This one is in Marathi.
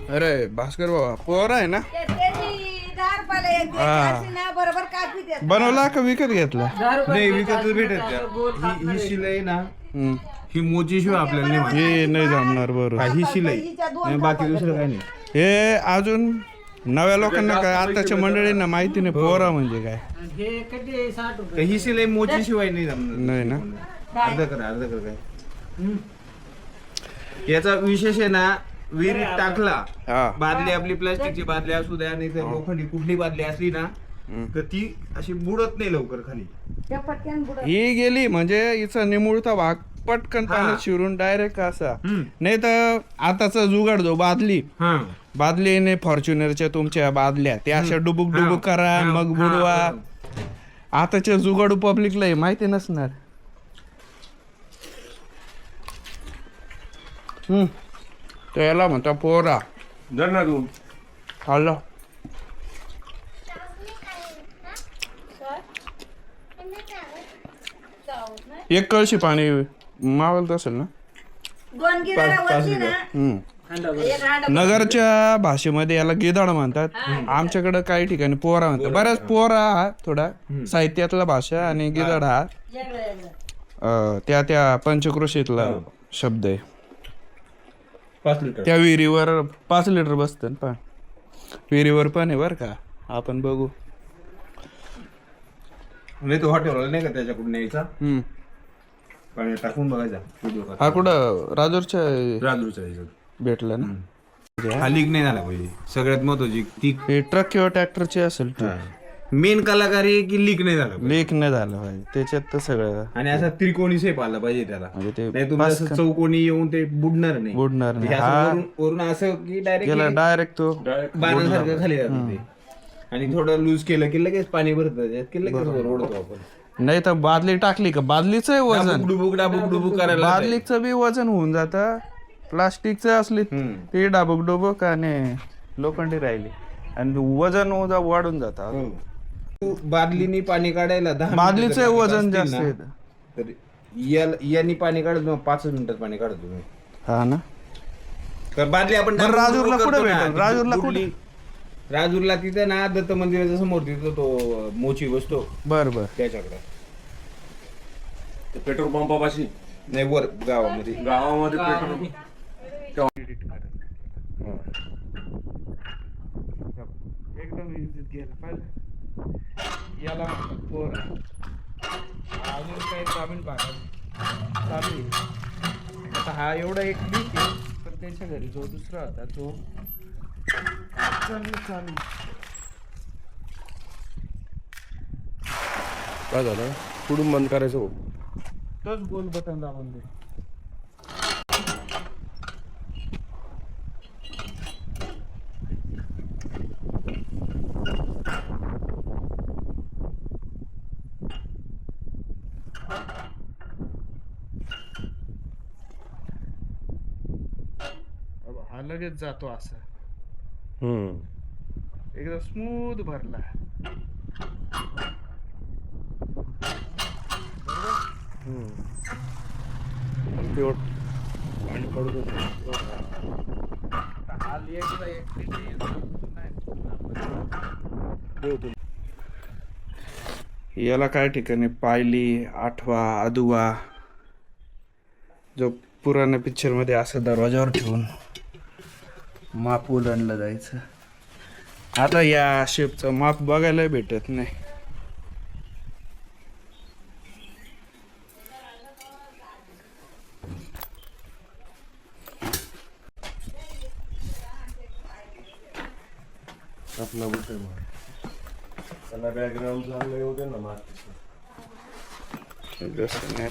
अरे भास्कर बाबा पोर आहे ना बनवला का विकत घेतला? नाही विकतच भेटत का? ही शिलाई ना ही मोची शिवाय आपल्याला नाही माहिती. हे नाही जमणार बरोबर. ही शिलाई नाही, बाकी दुसरं काही नाही. हे अजून नव्या लोकांना काय आताच्या मंडळींना माहिती नाही पोरा म्हणजे काय. तर ही शिलाई मोची शिवाय नाही जमणार. नाही ना अर्ध कर काय याचा विशेष आहे ना, विहिरीत टाकला हा बादली आपली प्लास्टिकची बादली असू द्या नाही तर लोखंडी कुठली बादली असली ना तर ती अशी बुडत नाही लवकर खाली. ही गेली म्हणजे हिचा निमुळता भाग पटकन पाण्यात शिरून डायरेक्ट असा. नाही तर आताचा जुगाड जो बादलीने फॉर्च्युनरच्या तुमच्या बादल्या त्या अशा डुबुक डुबुक करा मग बुडवा. आताच्या जुगाडू पब्लिकला माहिती नसणार. त्याला म्हणता पोरा जर ना तू खाल्ला. एक कळशी पाणी मावलत असेल ना. नगरच्या भाषेमध्ये याला गिधाड म्हणतात. आमच्याकडे काही ठिकाणी पोरा म्हणतात. बऱ्याच पोरा हा थोडा साहित्यातला भाषा आणि गिधाड हा त्या पंचक्रोशीतला शब्द आहे. 5 लिटर त्या विहिरीवर 5 लिटर बसतं पण विहिरीवर पण आहे बरं का. आपण बघू. नाही तो हॉटेल नाही का त्याच्याकडून न्यायचा पाणी टाकून बघायचा. हा कुठं राजूरच्या राजूरचा भेटला ना. हा लीक नाही झाला पाहिजे सगळ्यात महत्वाची ती. हे ट्रक किंवा ट्रॅक्टरची असेल. मेन कलाकारी की लीक नाही झाला लीक नाही झालं पाहिजे त्याच्यात तर सगळं. आणि असा त्रिकोणी शेप आला पाहिजे त्याला. म्हणजे ते नाही तुम्ही असं चौकोनी येऊन ते बुडणार नाही. बुडणार नाही. हे असं वरून असं की डायरेक्ट तो बाणासारखं खाली जातं ते. आणि थोडं लूज केलं की लगेच पाणी भरत की लगेच ओढतो आपण. नाही तर बादली टाकली का बादलीचं वजन डाबुक करायला बादलीचं बी वजन होऊन जातं. प्लास्टिकचं असली ती डाबुक डुबुक आणि लोखंडी राहिली आणि वजन वाढून जातं. बादलीनी पाणी काढायला 10 बादलीचं वजन जास्त आहे तर यानी पाणी काढत 5 मिनिटात पाणी काढतो तुम्ही. हा ना. तर बादली आपण राजूरला कुठे भेटेल? राजूरला कुठे? राजूरला तिथे ना दत्त मंदिराच्या समोर तिथं तो मोची बसतो. बर बर त्याच्याकडे पेट्रोल पंपापाशी नाही वर गावामध्ये पेट्रोल एकदम याला अजून काही ग्रामीण भागात चालू आहे. आता हा एवढा एक लीक आहे पण त्यांच्या घरी जो दुसरा होता तो चालू. काय झालं पुढून बंद करायचं हो. तोच गोल बटन दाबून दे. हा लगेच जातो असं एकदम स्मूथ भरला. पाणी पडत याला काय ठिकाणी पायली आठवा आदुवा जो पुराण्या पिक्चर मध्ये असं दरवाजावर ठेवून माप उलांडलं जायचं. आता या शेपचं माप बघायला भेटत नाही. आपला विषय त्याला बॅकग्राऊंड चांगलं येऊ दे ना जसं नाही